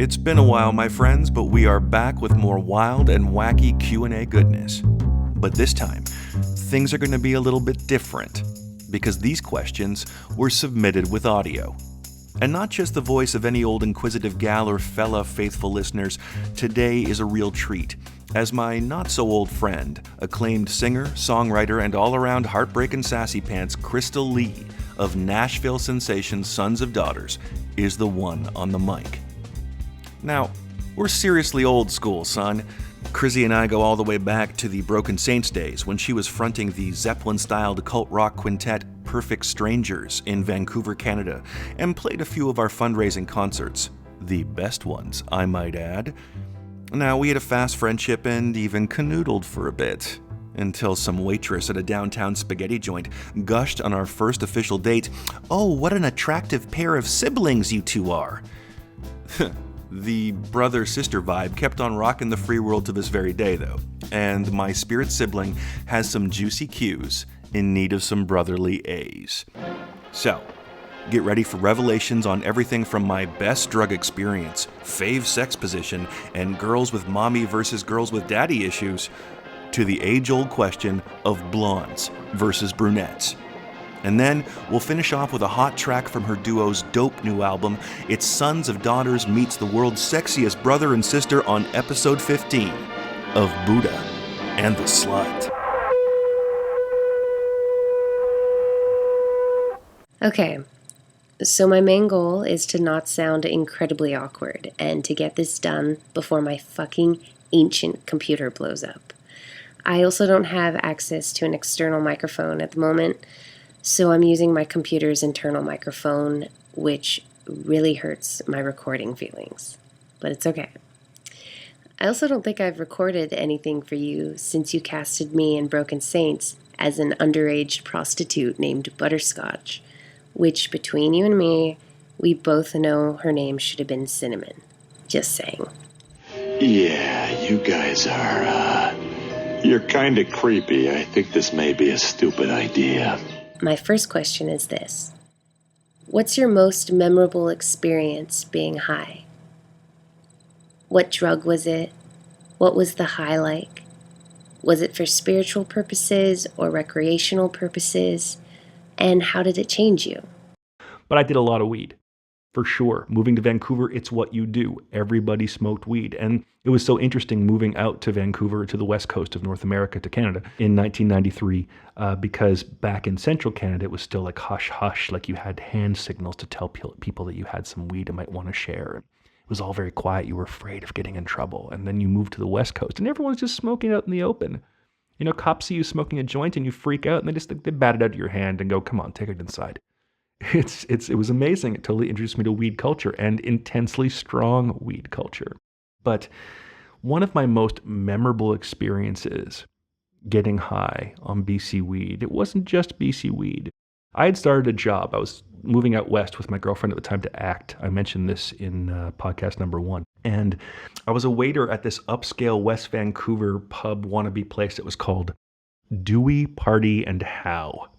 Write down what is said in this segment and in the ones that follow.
It's been a while, my friends, but we are back with more wild and wacky Q&A goodness. But this time, things are going to be a little bit different, because these questions were submitted with audio. And not just the voice of any old inquisitive gal or fella faithful listeners, today is a real treat, as my not-so-old friend, acclaimed singer, songwriter, and all-around heartbreakin sassy pants Chrystal Leigh of Nashville sensation Sons of Daughters is the one on the mic. Now, we're seriously old school, son. Chrissy and I go all the way back to the Broken Saints days when she was fronting the Zeppelin-styled cult rock quintet Perfect Strangers in Vancouver, Canada, and played a few of our fundraising concerts. The best ones, I might add. Now, we had a fast friendship and even canoodled for a bit, until some waitress at a downtown spaghetti joint gushed on our first official date, "Oh, what an attractive pair of siblings you two are." The brother-sister vibe kept on rocking the free world to this very day, though, and my spirit sibling has some juicy Q's in need of some brotherly A's. So, get ready for revelations on everything from my best drug experience, fave sex position, and girls with mommy versus girls with daddy issues, to the age-old question of blondes versus brunettes. And then we'll finish off with a hot track from her duo's dope new album. It's Sons of Daughters meets the world's sexiest brother and sister on episode 15 of Buddha and the Slut. Okay, so my main goal is to not sound incredibly awkward and to get this done before my fucking ancient computer blows up. I also don't have access to an external microphone at the moment, so I'm using my computer's internal microphone, which really hurts my recording feelings. But it's okay. I also don't think I've recorded anything for you since you casted me in Broken Saints as an underage prostitute named Butterscotch, which between you and me, we both know her name should have been Cinnamon. Just saying. Yeah, you guys are, you're kind of creepy. I think this may be a stupid idea. My first question is this. What's your most memorable experience being high? What drug was it? What was the high like? Was it for spiritual purposes or recreational purposes? And how did it change you? But I did a lot of weed, for sure. Moving to Vancouver, it's what you do. Everybody smoked weed. And it was so interesting moving out to Vancouver, to the west coast of North America, to Canada in 1993, because back in central Canada, it was still like hush-hush, like you had hand signals to tell people that you had some weed and might want to share. It was all very quiet. You were afraid of getting in trouble. And then you moved to the west coast, and everyone's just smoking out in the open. You know, cops see you smoking a joint, and you freak out, and they bat it out of your hand and go, "Come on, take it inside." It was amazing. It totally introduced me to weed culture and intensely strong weed culture. But one of my most memorable experiences getting high on BC weed, it wasn't just BC weed. I had started a job. I was moving out west with my girlfriend at the time to act. I mentioned this in podcast number 1. And I was a waiter at this upscale West Vancouver pub wannabe place that was called Dewey Party and How.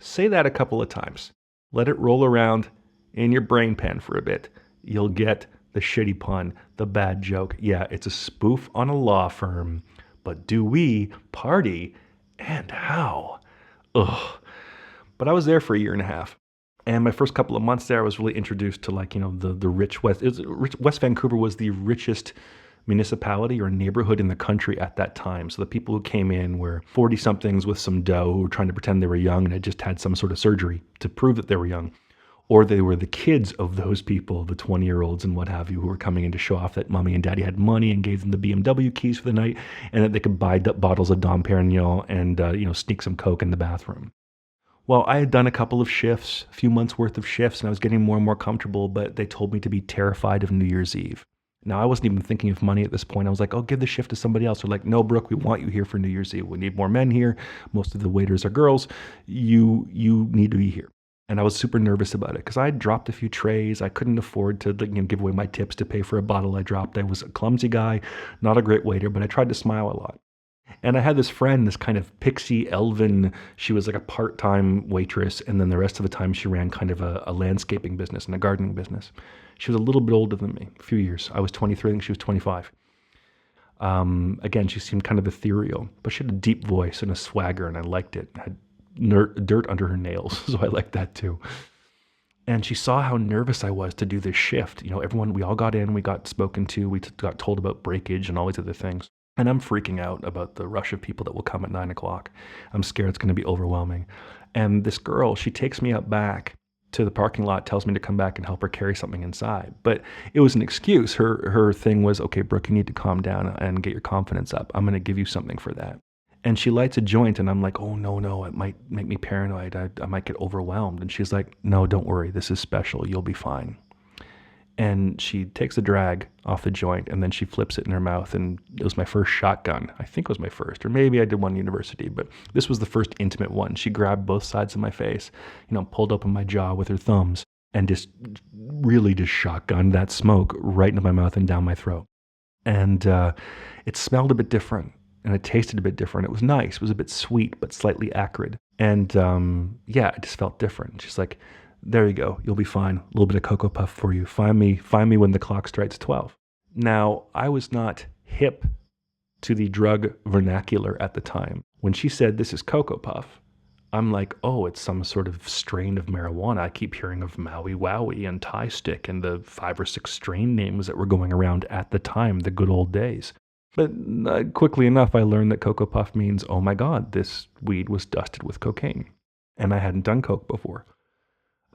Say that a couple of times. Let it roll around in your brain pan for a bit. You'll get the shitty pun, the bad joke. Yeah, it's a spoof on a law firm, but Dewey Party and How? Ugh. But I was there for a year and a half. And my first couple of months there, I was really introduced to the rich West. West Vancouver was the richest municipality or neighborhood in the country at that time. So the people who came in were 40-somethings with some dough who were trying to pretend they were young and had just had some sort of surgery to prove that they were young. Or they were the kids of those people, the 20-year-olds and what have you, who were coming in to show off that mommy and daddy had money and gave them the BMW keys for the night and that they could buy bottles of Dom Perignon and sneak some Coke in the bathroom. Well, I had done a couple of shifts, a few months worth of shifts, and I was getting more and more comfortable, but they told me to be terrified of New Year's Eve. Now, I wasn't even thinking of money at this point. I was like, "Oh, give the shift to somebody else." They're like, "No, Brooke, we want you here for New Year's Eve. We need more men here. Most of the waiters are girls. You need to be here." And I was super nervous about it because I had dropped a few trays. I couldn't afford to give away my tips to pay for a bottle I dropped. I was a clumsy guy, not a great waiter, but I tried to smile a lot. And I had this friend, this kind of pixie elven, she was like a part-time waitress, and then the rest of the time she ran kind of a landscaping business and a gardening business. She was a little bit older than me, a few years. I was 23, I think she was 25. Again, she seemed kind of ethereal, but she had a deep voice and a swagger, and I liked it. Had dirt under her nails, so I liked that too. And she saw how nervous I was to do this shift. You know, everyone, we all got in, we got spoken to, we got told about breakage and all these other things. And I'm freaking out about the rush of people that will come at 9 o'clock. I'm scared it's going to be overwhelming. And this girl, she takes me out back to the parking lot, tells me to come back and help her carry something inside. But it was an excuse. Her thing was, okay, Brooke, you need to calm down and get your confidence up. I'm going to give you something for that. And she lights a joint, and I'm like, oh, no, it might make me paranoid. I might get overwhelmed. And she's like, no, don't worry. This is special. You'll be fine. And she takes a drag off the joint, and then she flips it in her mouth. And it was my first shotgun. I think it was my first, or maybe I did one in university, but this was the first intimate one. She grabbed both sides of my face, pulled open my jaw with her thumbs, and just shotgunned that smoke right into my mouth and down my throat. And it smelled a bit different. And it tasted a bit different. It was nice. It was a bit sweet, but slightly acrid. And it just felt different. She's like, there you go. You'll be fine. A little bit of Cocoa Puff for you. Find me when the clock strikes 12. Now, I was not hip to the drug vernacular at the time. When she said, this is Cocoa Puff, I'm like, oh, it's some sort of strain of marijuana. I keep hearing of Maui Wowie and Thai Stick and the 5 or 6 strain names that were going around at the time, the good old days. But quickly enough, I learned that Cocoa Puff means, oh my God, this weed was dusted with cocaine. And I hadn't done coke before.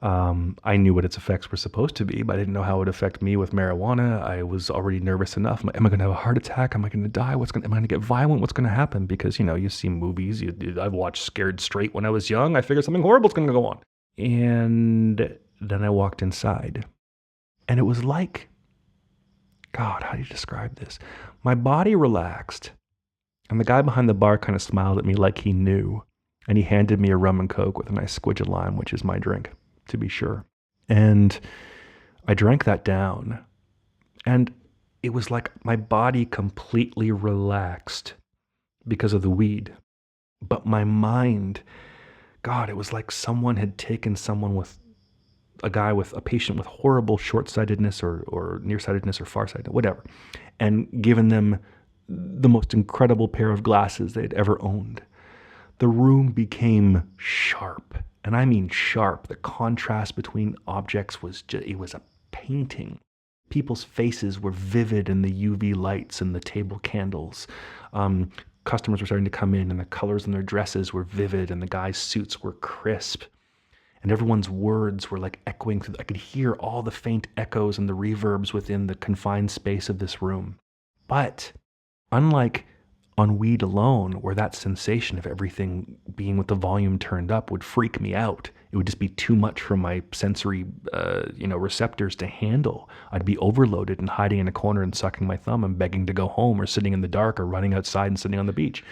I knew what its effects were supposed to be, but I didn't know how it would affect me with marijuana. I was already nervous enough. Am I going to have a heart attack? Am I going to die? Am I going to get violent? What's going to happen? Because, you see movies. I've watched Scared Straight when I was young. I figured something horrible's going to go on. And then I walked inside. And it was like, God, how do you describe this? My body relaxed, and the guy behind the bar kind of smiled at me like he knew, and he handed me a rum and coke with a nice squidge of lime, which is my drink, to be sure. And I drank that down, and it was like my body completely relaxed because of the weed. But my mind, God, it was like someone had taken a patient with horrible short-sightedness or nearsightedness or farsightedness, whatever, and given them the most incredible pair of glasses they had ever owned. The room became sharp, and I mean sharp. The contrast between objects it was a painting. People's faces were vivid in the UV lights and the table candles. Customers were starting to come in, and the colors in their dresses were vivid, and the guys' suits were crisp. And everyone's words were like echoing through. I could hear all the faint echoes and the reverbs within the confined space of this room. But unlike on weed alone, where that sensation of everything being with the volume turned up would freak me out, it would just be too much for my sensory, receptors to handle. I'd be overloaded and hiding in a corner and sucking my thumb and begging to go home, or sitting in the dark, or running outside and sitting on the beach.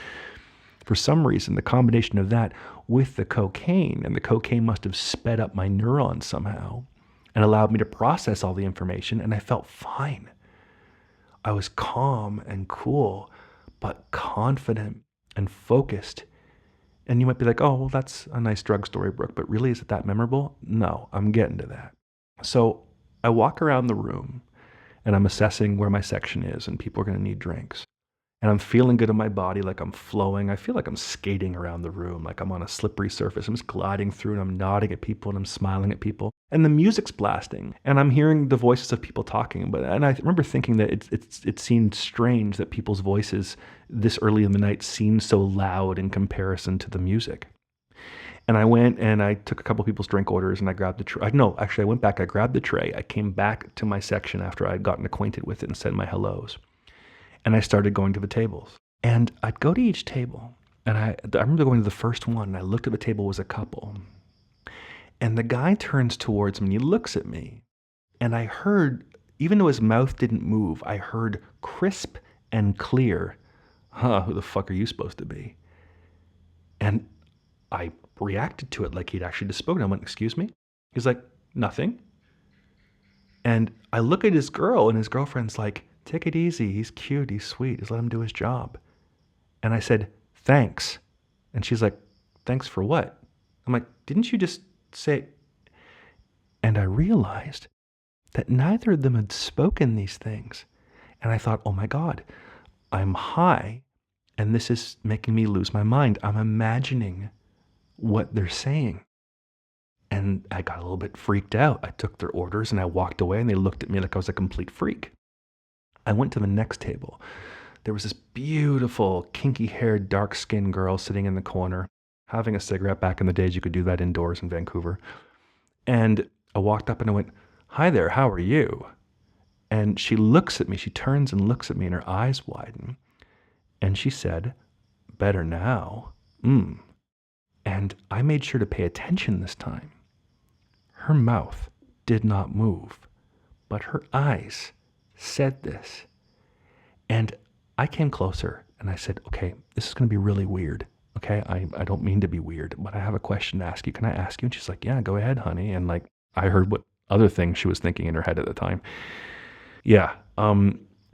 For some reason, the combination of that with the cocaine, and the cocaine must have sped up my neurons somehow and allowed me to process all the information, and I felt fine. I was calm and cool, but confident and focused. And you might be like, oh, well, that's a nice drug story, Brooke, but really, is it that memorable? No, I'm getting to that. So I walk around the room, and I'm assessing where my section is, and people are going to need drinks. And I'm feeling good in my body, like I'm flowing. I feel like I'm skating around the room, like I'm on a slippery surface. I'm just gliding through, and I'm nodding at people, and I'm smiling at people. And the music's blasting, and I'm hearing the voices of people talking. And I remember thinking that it seemed strange that people's voices this early in the night seemed so loud in comparison to the music. And I went and I took a couple people's drink orders, and I grabbed the tray. No, actually, I went back. I grabbed the tray. I came back to my section after I'd gotten acquainted with it and said my hellos. And I started going to the tables. And I'd go to each table. And I remember going to the first one, and I looked at the table, was a couple. And the guy turns towards me, and he looks at me. And I heard, even though his mouth didn't move, I heard crisp and clear, who the fuck are you supposed to be? And I reacted to it like he'd actually just spoken. I went, excuse me? He's like, nothing. And I look at his girl, and his girlfriend's like, take it easy. He's cute. He's sweet. Just let him do his job. And I said, thanks. And she's like, thanks for what? I'm like, didn't you just say? And I realized that neither of them had spoken these things. And I thought, oh my God, I'm high and this is making me lose my mind. I'm imagining what they're saying. And I got a little bit freaked out. I took their orders and I walked away and they looked at me like I was a complete freak. I went to the next table. There was this beautiful, kinky-haired, dark-skinned girl sitting in the corner, having a cigarette. Back in the days, you could do that indoors in Vancouver. And I walked up and I went, hi there, how are you? And she looks at me, she turns and looks at me and her eyes widen. And she said, better now. And I made sure to pay attention this time. Her mouth did not move, but her eyes said this. And I came closer and I said, okay, this is going to be really weird. Okay, I don't mean to be weird, but I have a question to ask you. Can I ask you? And she's like, yeah, go ahead, honey. And like, I heard what other things she was thinking in her head at the time. Yeah.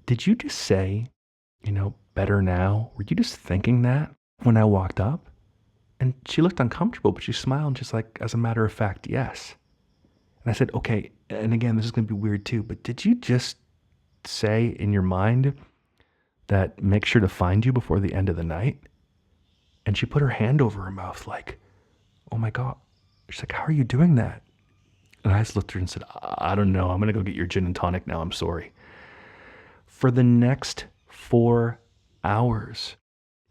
Did you just say, better now? Were you just thinking that when I walked up? And she looked uncomfortable, but she smiled just like, as a matter of fact, yes. And I said, okay, and again, this is going to be weird too, but did you just say in your mind that make sure to find you before the end of the night? And she put her hand over her mouth like, oh my God. She's like, how are you doing that? And I just looked at her and said, I don't know. I'm going to go get your gin and tonic now. I'm sorry. For the next 4 hours,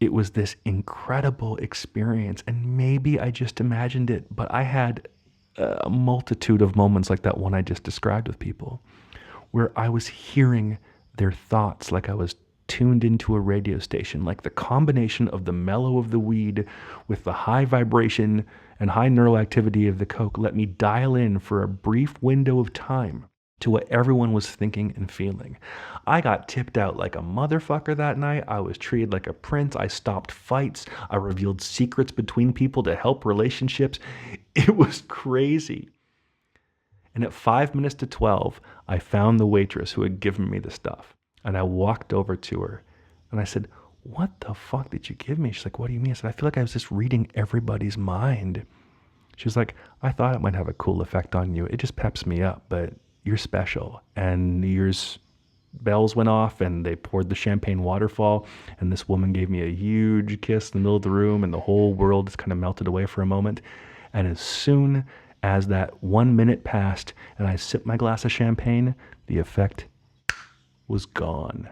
it was this incredible experience. And maybe I just imagined it, but I had a multitude of moments like that one I just described with people, where I was hearing their thoughts like I was tuned into a radio station, like the combination of the mellow of the weed with the high vibration and high neural activity of the coke let me dial in for a brief window of time to what everyone was thinking and feeling. I got tipped out like a motherfucker that night. I was treated like a prince. I stopped fights. I revealed secrets between people to help relationships. It was crazy. And at 5 minutes to 12, I found the waitress who had given me the stuff. And I walked over to her and I said, what the fuck did you give me? She's like, what do you mean? I said, I feel like I was just reading everybody's mind. She was like, I thought it might have a cool effect on you. It just peps me up, but you're special. And yours bells went off and they poured the champagne waterfall. And this woman gave me a huge kiss in the middle of the room and the whole world just kind of melted away for a moment. And as soon as that 1 minute passed and I sipped my glass of champagne, the effect was gone.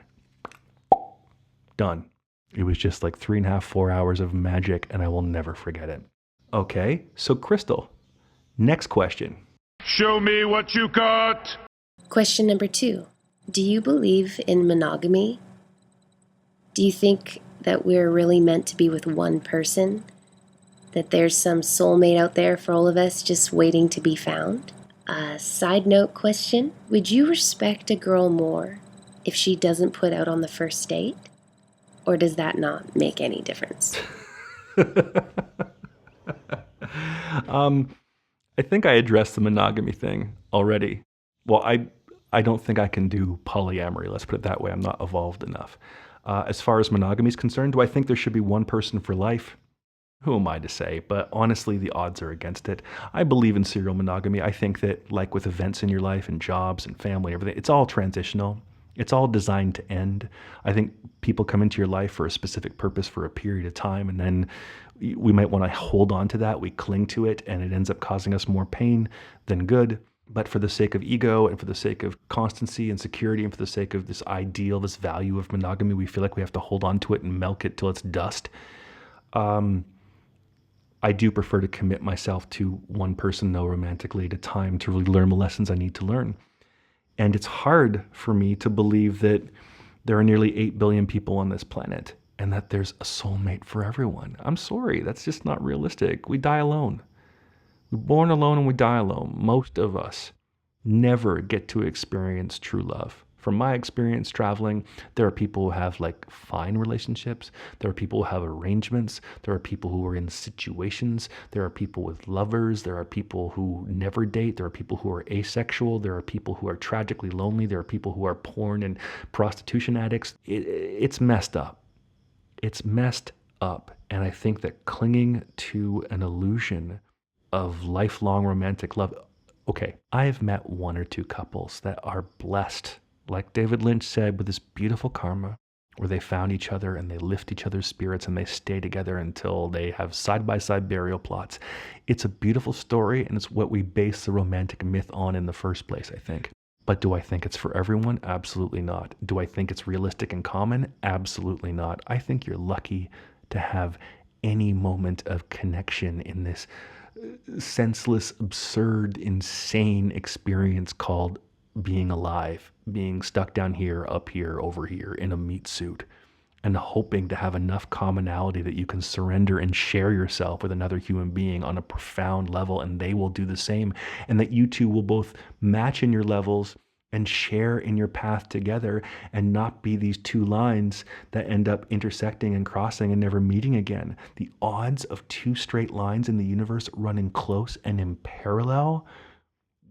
Done. It was just like 3.5, 4 hours of magic, and I will never forget it. Okay, so Chrystal, next question. Show me what you got. Question number 2. Do you believe in monogamy? Do you think that we're really meant to be with one person? That there's some soulmate out there for all of us just waiting to be found? Side note question, would you respect a girl more if she doesn't put out on the first date? Or does that not make any difference? I think I addressed the monogamy thing already. Well, I don't think I can do polyamory. Let's put it that way. I'm not evolved enough. As far as monogamy is concerned, do I think there should be one person for life? Who am I to say? But honestly, the odds are against it. I believe in serial monogamy. I think that, like with events in your life and jobs and family, everything, it's all transitional. It's all designed to end. I think people come into your life for a specific purpose for a period of time, and then we might want to hold on to that. We cling to it, and it ends up causing us more pain than good. But for the sake of ego and for the sake of constancy and security and for the sake of this ideal, this value of monogamy, we feel like we have to hold on to it and milk it till it's dust. I do prefer to commit myself to one person, though, romantically at a time to really learn the lessons I need to learn. And it's hard for me to believe that there are nearly 8 billion people on this planet and that there's a soulmate for everyone. I'm sorry, that's just not realistic. We die alone. We're born alone and we die alone. Most of us never get to experience true love. From my experience traveling, there are people who have like fine relationships. There are people who have arrangements. There are people who are in situations. There are people with lovers. There are people who never date. There are people who are asexual. There are people who are tragically lonely. There are people who are porn and prostitution addicts. It's messed up. It's messed up. And I think that clinging to an illusion of lifelong romantic love. Okay, I've met one or two couples that are blessed, like David Lynch said, with this beautiful karma, where they found each other and they lift each other's spirits and they stay together until they have side-by-side burial plots. It's a beautiful story, and it's what we base the romantic myth on in the first place, I think. But do I think it's for everyone? Absolutely not. Do I think it's realistic and common? Absolutely not. I think you're lucky to have any moment of connection in this senseless, absurd, insane experience called being alive, being stuck down here, up here, over here in a meat suit, and hoping to have enough commonality that you can surrender and share yourself with another human being on a profound level, and they will do the same, and that you two will both match in your levels and share in your path together, and not be these two lines that end up intersecting and crossing and never meeting again. The odds of two straight lines in the universe running close and in parallel,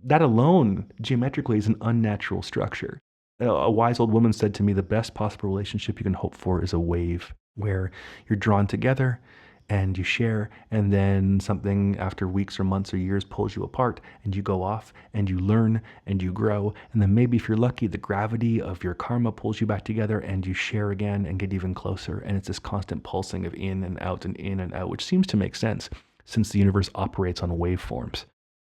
that alone geometrically is an unnatural structure. A wise old woman said to me, the best possible relationship you can hope for is a wave, where you're drawn together and you share, and then something after weeks or months or years pulls you apart, and you go off and you learn and you grow, and then maybe if you're lucky, the gravity of your karma pulls you back together and you share again and get even closer, and it's this constant pulsing of in and out, which seems to make sense since the universe operates on waveforms.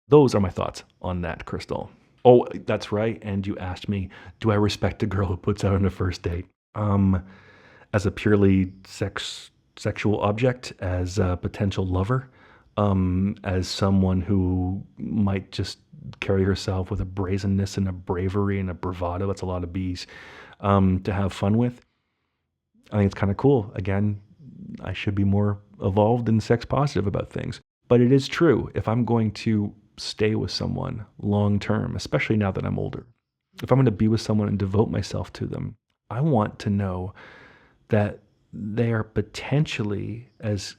Those are my thoughts on that, Chrystal. Oh, that's right, and you asked me, do I respect a girl who puts out on a first date? As a purely sexual object, as a potential lover, as someone who might just carry herself with a brazenness and a bravery and a bravado, that's a lot of B's, to have fun with. I think it's kind of cool. Again, I should be more evolved and sex positive about things. But it is true, if I'm going to stay with someone long term, especially now that I'm older, if I'm going to be with someone and devote myself to them, I want to know that they are potentially as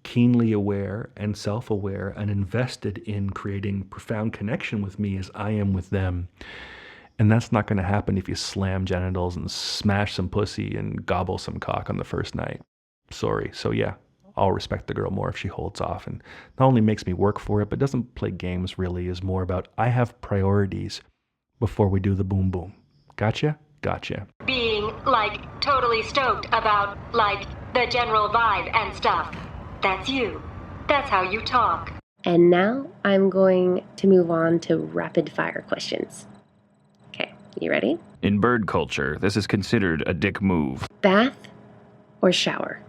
keenly aware and self-aware and invested in creating profound connection with me as I am with them. And that's not going to happen if you slam genitals and smash some pussy and gobble some cock on the first night. Sorry. So yeah, I'll respect the girl more if she holds off and not only makes me work for it, but doesn't play games really, is more about I have priorities before we do the boom boom. Gotcha? Gotcha. Being, like, totally stoked about, like, the general vibe and stuff. That's you. That's how you talk. And now I'm going to move on to rapid fire questions. Okay, you ready? In bird culture, this is considered a dick move. Bath or shower?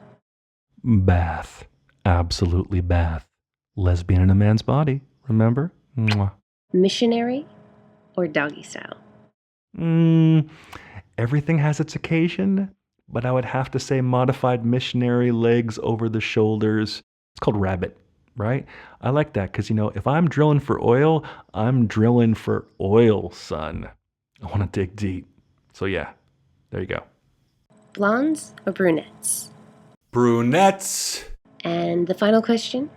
Bath. Absolutely bath. Lesbian in a man's body, remember? Mwah. Missionary or doggy style? Everything has its occasion, but I would have to say modified missionary, legs over the shoulders. It's called rabbit, right? I like that because, if I'm drilling for oil, I'm drilling for oil, son. I want to dig deep. So yeah, there you go. Blondes or brunettes? Brunettes. And the final question,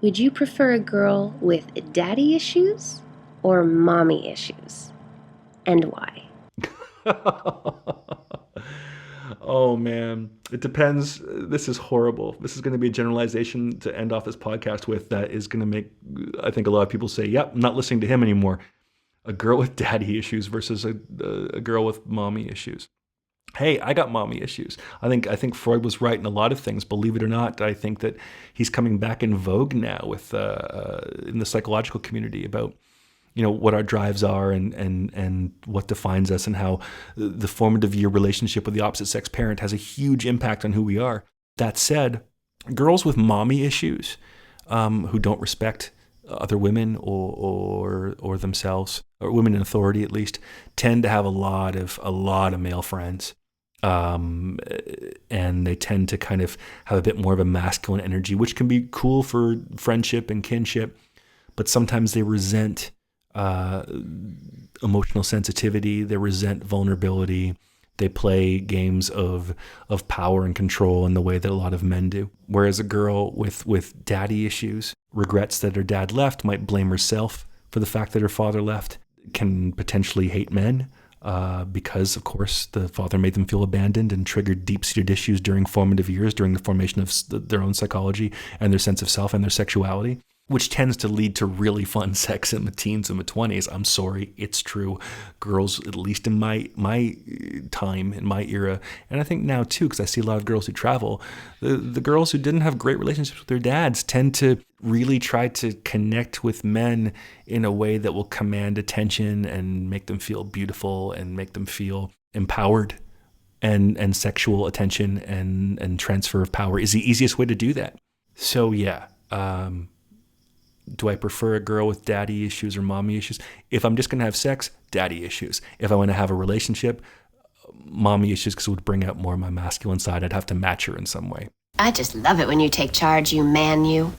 would you prefer a girl with daddy issues or mommy issues? And why? Oh man, it depends. This is horrible. This is going to be a generalization to end off this podcast with that is going to make, I think, a lot of people say, yep, I'm not listening to him anymore. A girl with daddy issues versus a girl with mommy issues. Hey, I got mommy issues. I think Freud was right in a lot of things. Believe it or not, I think that he's coming back in vogue now with in the psychological community about what our drives are and what defines us, and how the formative year relationship with the opposite sex parent has a huge impact on who we are. That said, girls with mommy issues who don't respect other women or themselves, or women in authority at least, tend to have a lot of male friends. And they tend to kind of have a bit more of a masculine energy, which can be cool for friendship and kinship, but sometimes they resent emotional sensitivity, they resent vulnerability, they play games of power and control in the way that a lot of men do. Whereas a girl with daddy issues regrets that her dad left, might blame herself for the fact that her father left, can potentially hate men, because, of course, the father made them feel abandoned and triggered deep-seated issues during formative years, during the formation of their own psychology and their sense of self and their sexuality, which tends to lead to really fun sex in the teens and the 20s. I'm sorry, it's true. Girls, at least in my time, in my era, and I think now too, because I see a lot of girls who travel, the girls who didn't have great relationships with their dads tend to really try to connect with men in a way that will command attention and make them feel beautiful and make them feel empowered. And sexual attention and transfer of power is the easiest way to do that. So yeah, do I prefer a girl with daddy issues or mommy issues? If I'm just going to have sex, daddy issues. If I want to have a relationship, mommy issues, because it would bring out more of my masculine side. I'd have to match her in some way. I just love it when you take charge, you man, you.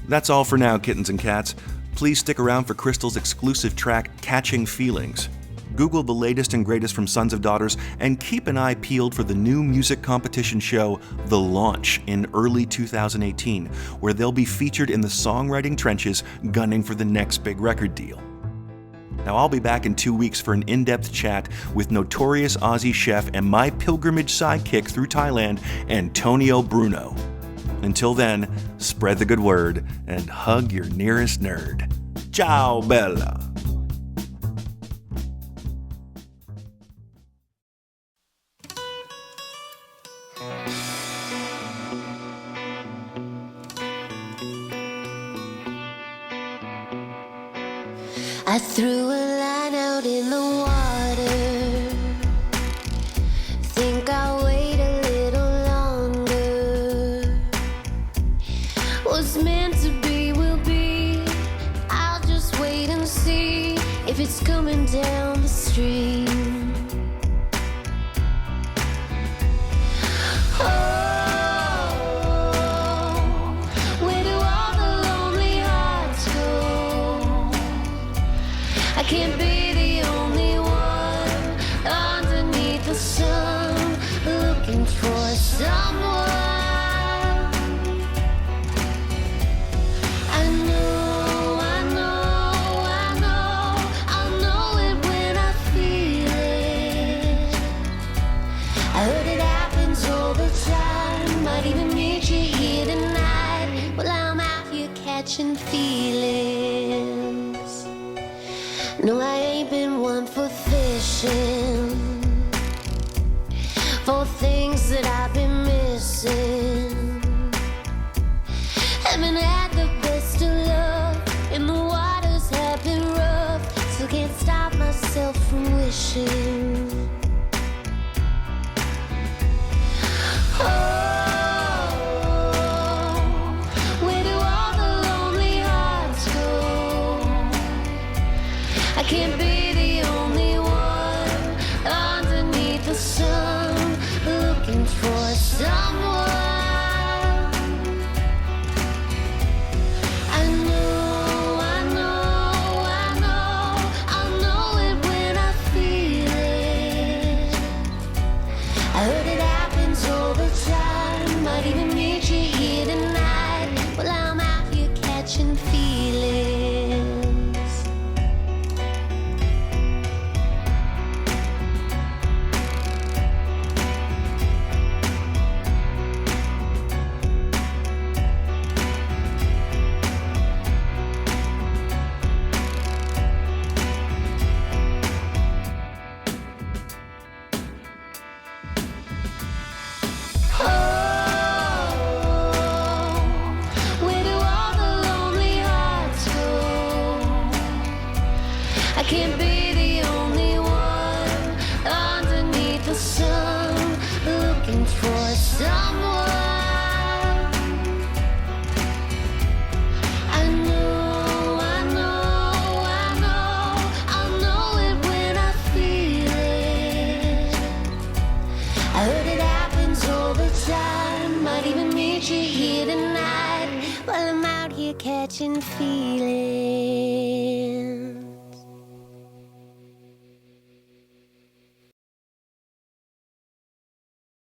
That's all for now, kittens and cats. Please stick around for Chrystal's exclusive track, Catching Feelings. Google the latest and greatest from Sons of Daughters, and keep an eye peeled for the new music competition show, The Launch, in early 2018, where they'll be featured in the songwriting trenches, gunning for the next big record deal. Now, I'll be back in 2 weeks for an in-depth chat with notorious Aussie chef and my pilgrimage sidekick through Thailand, Antonio Bruno. Until then, spread the good word and hug your nearest nerd. Ciao, Bella. I threw a line out in the water. Think I'll wait a little longer. What's meant to be will be. I'll just wait and see if it's coming down the stream. I can't be the only one underneath the sun looking for someone. I'll know it when I feel it. I heard it happens all the time. Might even meet you here tonight. Well, I'm out here catching feelings. No, I ain't been one for fishing, for things that I've been missing. Haven't had the best of luck, and the waters have been rough. Still can't stop myself from wishing. Where do all the lonely hearts go? I can't be the only one underneath the sun looking for someone. I'll know it when I feel it. I heard it happens all the time. Might even meet you here tonight. Well, I'm out here catching feelings. Where do all the lonely hearts go? I can't be the only one underneath the sun looking for someone. I'll know it when I feel it. I heard it happens all the time. Might even meet you here tonight. While I'm out here catching feelings.